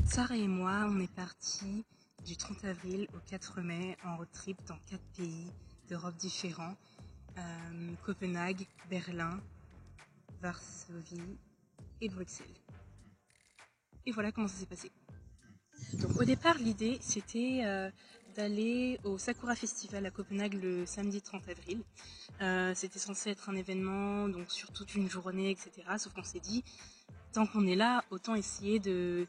Sarah et moi, on est partis du 30 avril au 4 mai en road trip dans 4 pays d'Europe différents. Copenhague, Berlin, Varsovie et Bruxelles. Et voilà comment ça s'est passé. Donc au départ, l'idée c'était d'aller au Sakura Festival à Copenhague le samedi 30 avril. C'était censé être un événement donc sur toute une journée, etc. Sauf qu'on s'est dit, tant qu'on est là, autant essayer de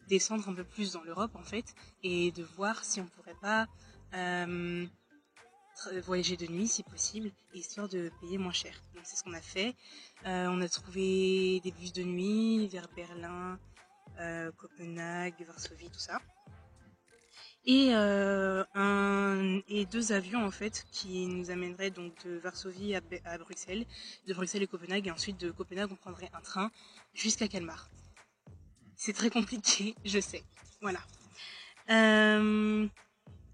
descendre un peu plus dans l'Europe en fait et de voir si on pourrait pas voyager de nuit si possible, histoire de payer moins cher. Donc c'est ce qu'on a fait. On a trouvé des bus de nuit vers Berlin, Copenhague, Varsovie, tout ça. Et 2 avions en fait qui nous amèneraient donc de Varsovie à Bruxelles, de Bruxelles et Copenhague, et ensuite de Copenhague on prendrait un train jusqu'à Kalmar. C'est très compliqué, je sais. Voilà.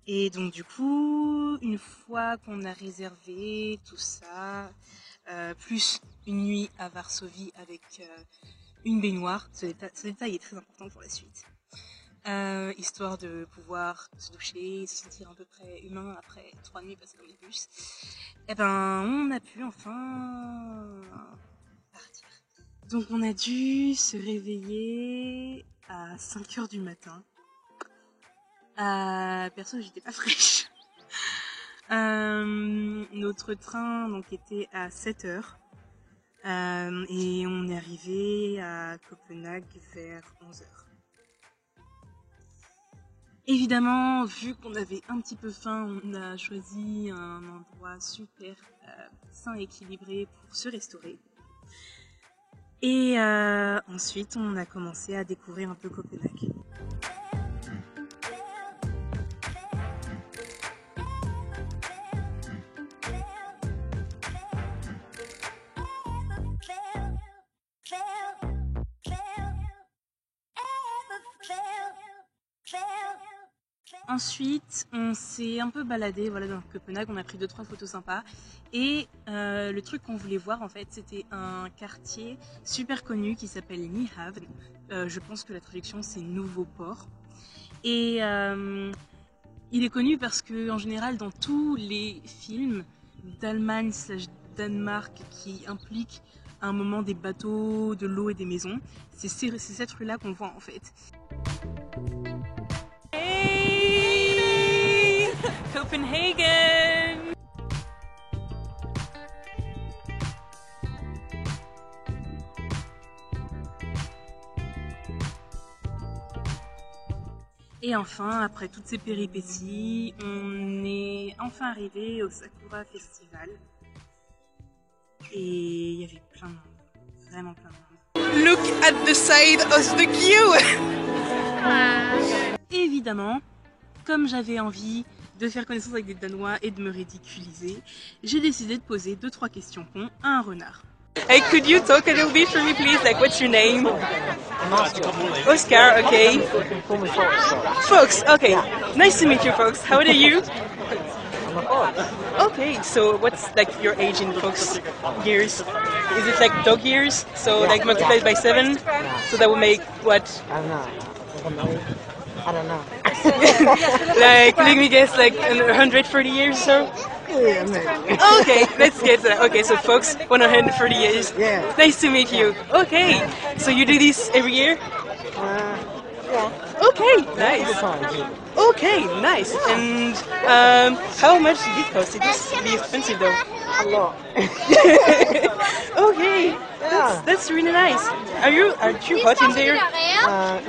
Et donc du coup, une fois qu'on a réservé tout ça, plus une nuit à Varsovie avec une baignoire, ce détail est très important pour la suite. Histoire de pouvoir se doucher, se sentir à peu près humain après 3 nuits passées dans les bus. Et ben, on a pu enfin partir. Donc on a dû se réveiller à 5h du matin. Perso, j'étais pas fraîche. Notre train donc était à 7h. Et on est arrivé à Copenhague vers 11h. Évidemment, vu qu'on avait un petit peu faim, on a choisi un endroit super sain et équilibré pour se restaurer. Et ensuite, on a commencé à découvrir un peu Copenhague. Ensuite, on s'est un peu baladé voilà, dans Copenhague, on a pris 2-3 photos sympas. Et le truc qu'on voulait voir, en fait, c'était un quartier super connu qui s'appelle Nyhavn. Je pense que la traduction, c'est Nouveau Port. Et il est connu parce que, en général, dans tous les films d'Allemagne/Danemark qui impliquent à un moment des bateaux, de l'eau et des maisons, c'est cette rue-là qu'on voit, en fait. Copenhagen! Et enfin, après toutes ces péripéties, on est enfin arrivé au Sakura Festival. Et il y avait plein de monde, vraiment plein de monde. Look at the side of the queue! Évidemment, comme j'avais envie de faire connaissance avec des Danois et de me ridiculiser, j'ai décidé de poser 2-3 questions cons à un renard. Hey, could you talk a little bit for me, please? Like, what's your name? Oscar, okay. Fox, okay. Nice to meet you, Fox. How old are you? Okay, so what's like your age in Fox years? Is it like dog years? So like multiplied by 7? So that would make what? I don't know. Like, let me guess, like 130 years or so? Yeah, maybe. Okay, let's get that. Okay, so Fox, 130 years. Yeah. Nice to meet you. Okay, so you do this every year? Yeah. Okay, nice. Good times, yeah. Okay, nice. And how much did it cost? It must be expensive though. A lot. Okay, that's really nice. Aren't you hot in there?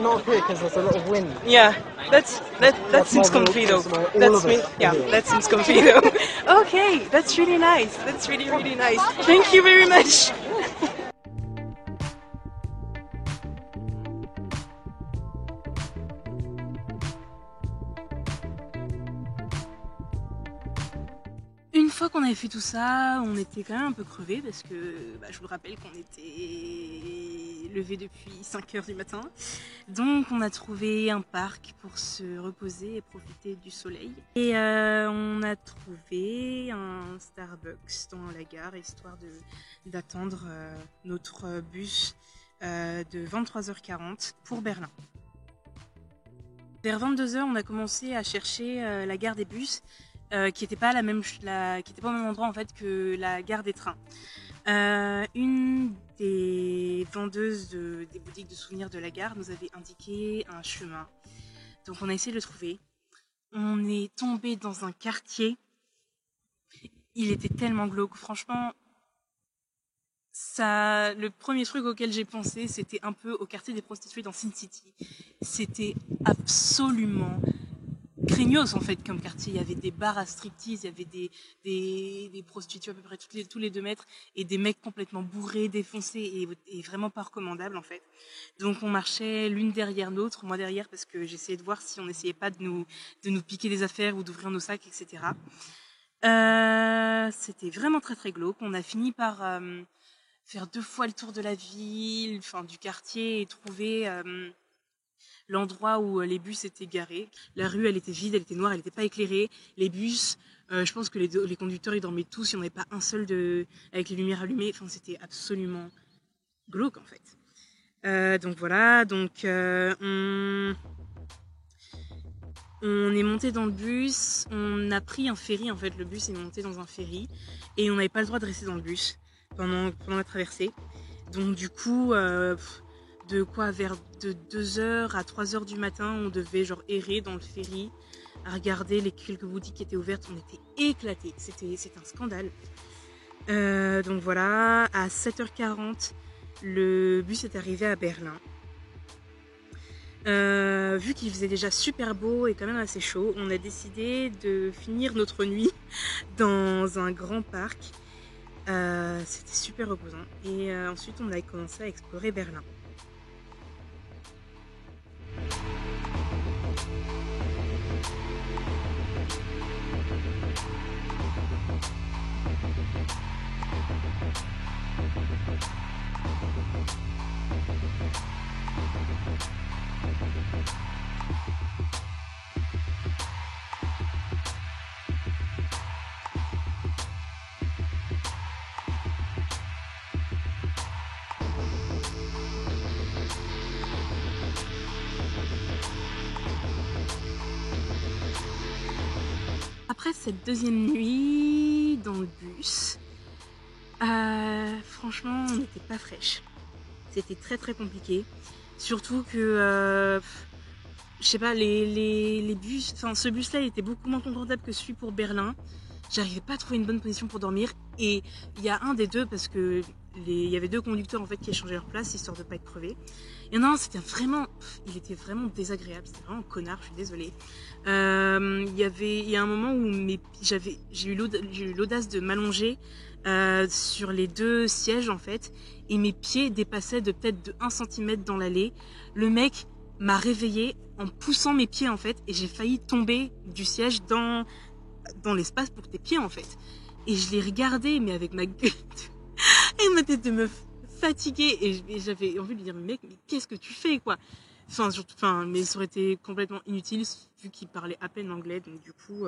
Not here because there's a lot of wind. Yeah, that seems comfy though. That seems comfy though. Okay, that's really nice. That's really nice. Thank you very much. Une fois qu'on avait fait tout ça, on était quand même un peu crevés parce que je vous le rappelle qu'on était levé depuis 5 heures du matin. Donc on a trouvé un parc pour se reposer et profiter du soleil. Et on a trouvé un Starbucks dans la gare, histoire d'attendre notre bus de 23h40 pour Berlin. Vers 22h, on a commencé à chercher la gare des bus qui n'était pas, au même endroit en fait, que la gare des trains. Une des vendeuses des boutiques de souvenirs de la gare nous avait indiqué un chemin. Donc on a essayé de le trouver. On est tombé dans un quartier. Il était tellement glauque. Franchement, le premier truc auquel j'ai pensé, c'était un peu au quartier des prostituées dans Sin City. C'était absolument craignos en fait comme quartier. Il y avait des bars à striptease, il y avait des prostituées à peu près tous les 2 mètres et des mecs complètement bourrés, défoncés et vraiment pas recommandables en fait. Donc on marchait l'une derrière l'autre, moi derrière parce que j'essayais de voir si on n'essayait pas de nous piquer des affaires ou d'ouvrir nos sacs, etc. C'était vraiment très très glauque. On a fini par faire 2 fois le tour de la ville, enfin du quartier et trouver l'endroit où les bus étaient garés. La rue, elle était vide, elle était noire, elle n'était pas éclairée. Les bus, je pense que les conducteurs, ils dormaient tous, il n'y en avait pas un seul avec les lumières allumées. Enfin, c'était absolument glauque, en fait. Donc voilà, on est monté dans le bus, on a pris un ferry, en fait, le bus est monté dans un ferry, et on n'avait pas le droit de rester dans le bus pendant la traversée. Donc du coup, vers 2h à 3h du matin, on devait genre errer dans le ferry, à regarder les quelques boutiques qui étaient ouvertes. On était éclatés, c'était un scandale. Donc voilà, à 7h40, le bus est arrivé à Berlin. Vu qu'il faisait déjà super beau et quand même assez chaud, on a décidé de finir notre nuit dans un grand parc. C'était super reposant et ensuite on a commencé à explorer Berlin. Après cette deuxième nuit dans le bus, franchement on n'était pas fraîche. C'était très très compliqué. Surtout que, je sais pas, les bus, enfin ce bus là il était beaucoup moins confortable que celui pour Berlin. J'arrivais pas à trouver une bonne position pour dormir et il y a un des deux parce que il y avait 2 conducteurs en fait qui échangeaient leur place histoire de pas être crevés. Et non, il était vraiment désagréable, c'était vraiment un connard, je suis désolée. Il y a un moment où j'ai eu l'audace de m'allonger sur les 2 sièges en fait et mes pieds dépassaient de peut-être de 1 cm dans l'allée. Le mec m'a réveillée en poussant mes pieds en fait et j'ai failli tomber du siège dans l'espace pour tes pieds en fait. Et je l'ai regardé mais avec ma gueule et ma tête de meuf fatiguée et j'avais envie de lui dire mec mais qu'est-ce que tu fais quoi. Mais ça aurait été complètement inutile vu qu'il parlait à peine anglais donc du coup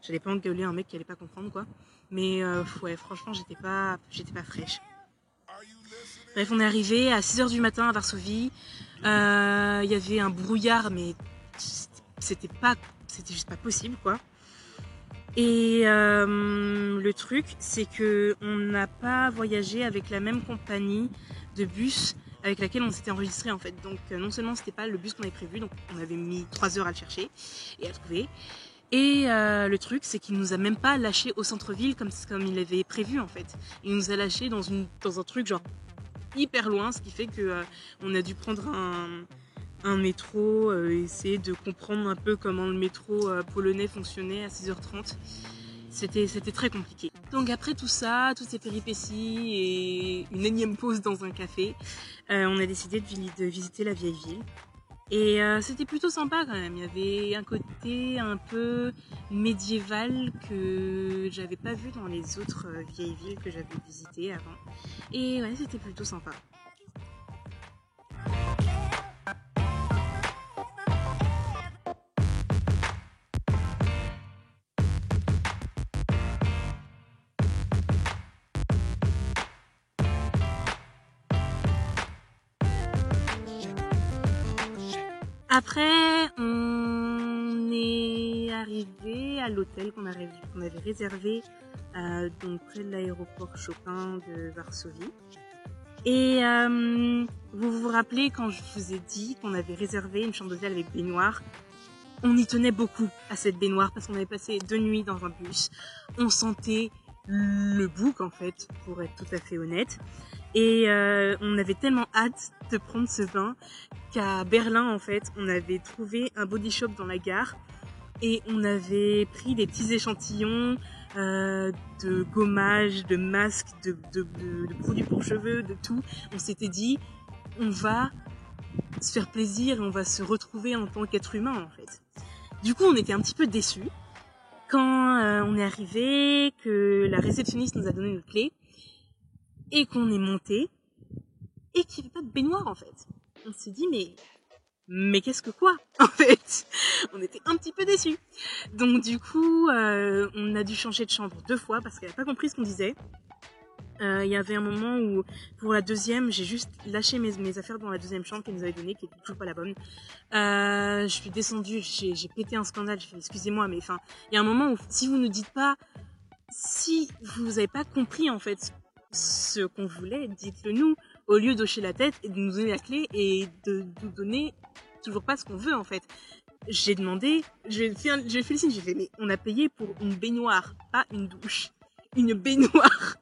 j'allais pas engueuler un mec qui allait pas comprendre quoi. Mais ouais franchement j'étais pas fraîche. Bref on est arrivé à 6h du matin à Varsovie. Il y avait un brouillard mais c'était juste pas possible quoi. Et le truc, c'est que on n'a pas voyagé avec la même compagnie de bus avec laquelle on s'était enregistré en fait. Donc non seulement c'était pas le bus qu'on avait prévu, donc on avait mis 3 heures à le chercher et à le trouver. Et le truc, c'est qu'il nous a même pas lâché au centre-ville comme il avait prévu en fait. Il nous a lâché dans un truc genre hyper loin, ce qui fait que on a dû prendre un métro, essayer de comprendre un peu comment le métro polonais fonctionnait à 6h30. C'était très compliqué. Donc après tout ça, toutes ces péripéties et une énième pause dans un café, on a décidé de visiter la vieille ville. Et c'était plutôt sympa quand même. Il y avait un côté un peu médiéval que j'avais pas vu dans les autres vieilles villes que j'avais visitées avant. Et ouais, c'était plutôt sympa. Après, on est arrivé à l'hôtel qu'on avait réservé donc près de l'aéroport Chopin de Varsovie. Et vous vous rappelez quand je vous ai dit qu'on avait réservé une chambre d'hôtel avec baignoire? On y tenait beaucoup à cette baignoire parce qu'on avait passé 2 nuits dans un bus. On sentait le bouc en fait, pour être tout à fait honnête. Et on avait tellement hâte de prendre ce bain qu'à Berlin en fait, on avait trouvé un body shop dans la gare et on avait pris des petits échantillons de gommage, de masques, de produits pour cheveux, de tout. On s'était dit, on va se faire plaisir et on va se retrouver en tant qu'être humain en fait. Du coup, on était un petit peu déçus quand on est arrivé, que la réceptionniste nous a donné nos clés et qu'on est monté et qu'il n'y avait pas de baignoire en fait. On s'est dit mais qu'est-ce que quoi en fait? On était un petit peu déçus. Donc du coup, on a dû changer de chambre 2 fois parce qu'elle n'a pas compris ce qu'on disait. Il y avait un moment où, pour la deuxième, j'ai juste lâché mes affaires dans la deuxième chambre qu'elle nous avait donnée, qui était toujours pas la bonne. Je suis descendue, j'ai pété un scandale, j'ai fait excusez-moi, mais enfin, il y a un moment où, si vous ne dites pas, si vous avez pas compris en fait ce qu'on voulait, dites-le nous, au lieu d'hocher la tête et de nous donner la clé et de nous donner toujours pas ce qu'on veut en fait. J'ai demandé, j'ai fait le signe, j'ai fait mais on a payé pour une baignoire, pas une douche, une baignoire.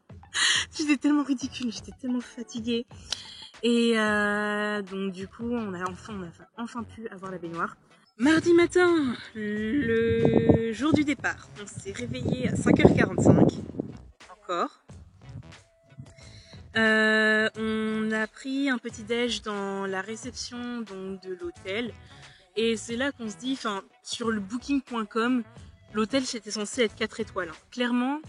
J'étais tellement ridicule, j'étais tellement fatiguée. Et donc du coup, on a enfin pu avoir la baignoire. Mardi matin, le jour du départ, on s'est réveillé à 5h45. Encore. On a pris un petit déj dans la réception donc, de l'hôtel. Et c'est là qu'on se dit, enfin, sur le booking.com, l'hôtel c'était censé être 4 étoiles. Hein. Clairement,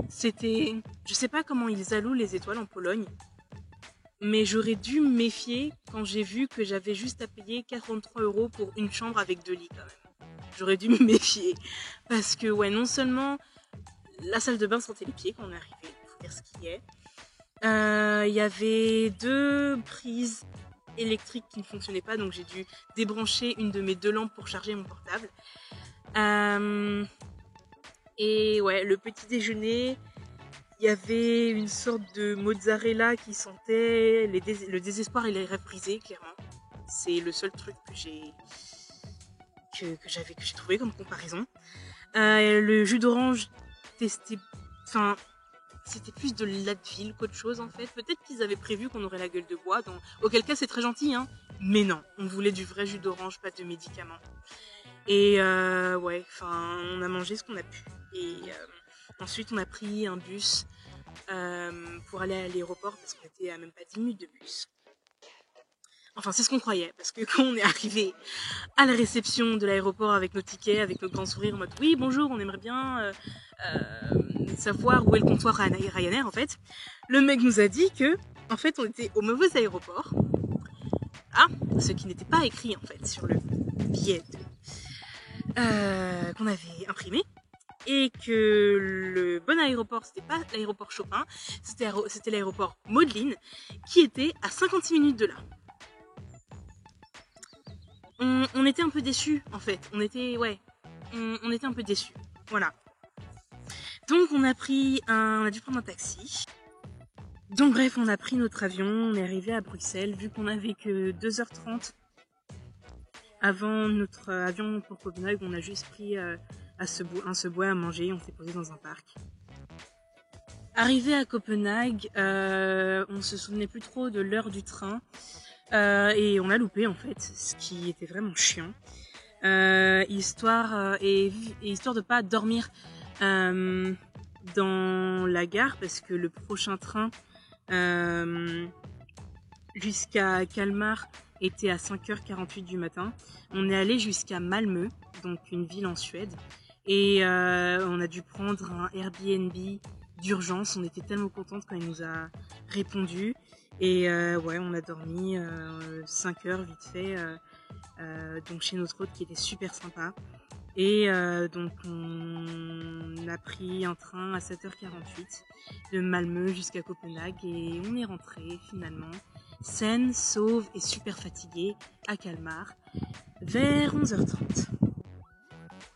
c'était... Je sais pas comment ils allouent les étoiles en Pologne, mais j'aurais dû me méfier quand j'ai vu que j'avais juste à payer 43 € pour une chambre avec 2 lits quand même. J'aurais dû me méfier. Parce que, ouais, non seulement la salle de bain sentait les pieds quand on est arrivé, il faut dire ce qu'il y est. Il y avait 2 prises électriques qui ne fonctionnaient pas, donc j'ai dû débrancher une de mes 2 lampes pour charger mon portable. Et ouais, le petit déjeuner, il y avait une sorte de mozzarella qui sentait le désespoir et les rêves brisés, clairement. C'est le seul truc que j'ai trouvé comme comparaison. Le jus d'orange testé, enfin, c'était plus de l'Advil qu'autre chose en fait. Peut-être qu'ils avaient prévu qu'on aurait la gueule de bois, donc auquel cas c'est très gentil, hein. Mais non, on voulait du vrai jus d'orange, pas de médicaments. Et ouais, enfin, on a mangé ce qu'on a pu. Et ensuite, on a pris un bus pour aller à l'aéroport parce qu'on était à même pas 10 minutes de bus. Enfin, c'est ce qu'on croyait, parce que quand on est arrivé à la réception de l'aéroport avec nos tickets, avec notre grand sourire en mode oui, bonjour, on aimerait bien savoir où est le comptoir Ryanair en fait, le mec nous a dit que en fait on était au mauvais aéroport. Ah, ce qui n'était pas écrit en fait sur le billet qu'on avait imprimé. Et que le bon aéroport, c'était pas l'aéroport Chopin, c'était l'aéroport Modlin, qui était à 56 minutes de là. On était un peu déçus, en fait. On était un peu déçus. Voilà. Donc, on a dû prendre un taxi. Donc, bref, on a pris notre avion, on est arrivé à Bruxelles, vu qu'on avait que 2h30 avant notre avion pour Copenhague, on a juste pris un Subway à manger, on s'est posé dans un parc. Arrivé à Copenhague, on se souvenait plus trop de l'heure du train et on a loupé en fait, ce qui était vraiment chiant. Histoire de pas dormir dans la gare parce que le prochain train jusqu'à Kalmar était à 5h48 du matin. On est allé jusqu'à Malmö, donc une ville en Suède, et on a dû prendre un Airbnb d'urgence. On était tellement contente quand il nous a répondu. Et ouais, on a dormi 5 heures vite fait, donc chez notre hôte qui était super sympa. Et donc on a pris un train à 7h48 de Malmö jusqu'à Copenhague et on est rentré finalement. saine, sauve et super fatiguée à Calmar vers 11h30.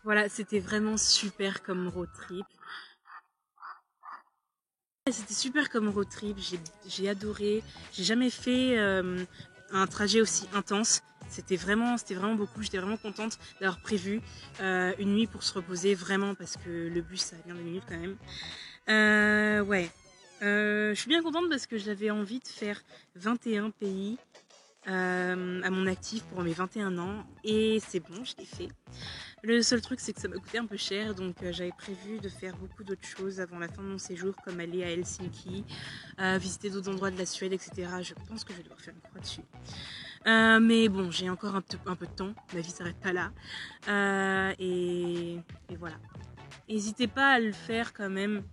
Voilà, c'était vraiment super comme road trip. C'était super comme road trip, j'ai adoré. J'ai jamais fait un trajet aussi intense. C'était vraiment beaucoup. J'étais vraiment contente d'avoir prévu une nuit pour se reposer, vraiment, parce que le bus, ça a bien 2 minutes quand même. Ouais. Je suis bien contente parce que j'avais envie de faire 21 pays à mon actif pour mes 21 ans. Et c'est bon, je l'ai fait. Le seul truc, c'est que ça m'a coûté un peu cher, donc j'avais prévu de faire beaucoup d'autres choses avant la fin de mon séjour, comme aller à Helsinki, visiter d'autres endroits de la Suède, etc. Je pense que je vais devoir faire une croix dessus. Mais bon, j'ai encore un peu de temps, ma vie s'arrête pas là. Et voilà. N'hésitez pas à le faire quand même.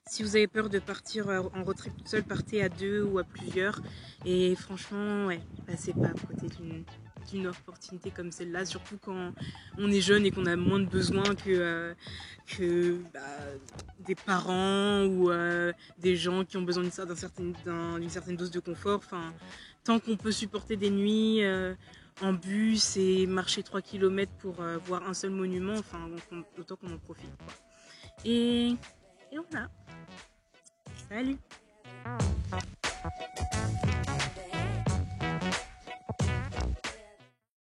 Si vous avez peur de partir en road trip toute seule, partez à 2 ou à plusieurs. Et franchement, ouais, passez pas à côté d'une opportunité comme celle-là, surtout quand on est jeune et qu'on a moins de besoins que des parents ou des gens qui ont besoin d'une certaine dose de confort. Enfin, tant qu'on peut supporter des nuits en bus et marcher 3 km pour voir un seul monument, enfin, autant qu'on en profite, quoi. Et voilà. Salut!